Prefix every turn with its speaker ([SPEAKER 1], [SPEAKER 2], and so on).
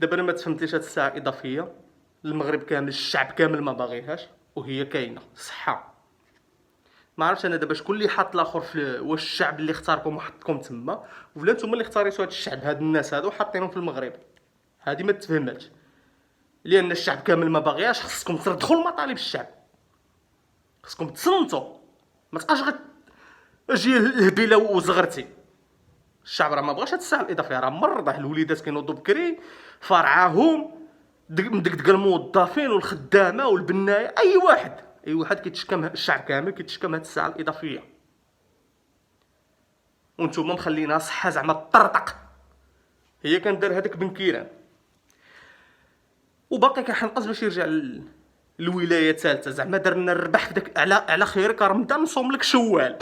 [SPEAKER 1] دابا انا ما تفهمتليش هاد الساعه الاضافيه. المغرب كامل، الشعب كامل ما باغيهاش، وهي كاينه صحه. ما عرفتش انا دابا شكون اللي حط الاخر واش الشعب اللي اختاركم وحطكم تما، ولا نتوما اللي اختاريتوا هاد الشعب، هاد الناس هادو حاطينهم في المغرب. هادي ما تفهماتش، لان الشعب كامل ما باغياش. خصكم تردخوا لمطالب الشعب، خصكم تصنتوا. ما تبقاش غير اجي الهبيله وزغرتي. الشعب راه ما بغاش هاد الساعه الاضافيه، راه مرضى. الوليدات كينوضوا بكري، فرعاهم مدقدق الموظفين والخدامه والبنايه. اي واحد كيتشكم، الشعب كامل كيتشكم هاد الساعه الاضافيه. وانتوما مخلينها صحه زعما طرطق. هي كان دار هذاك بن كيران، وباقي كيحنقص باش يرجع الولايه الثالثه. زعما دار لنا الربح في داك على خيرك رمضان نصوم لك شوال.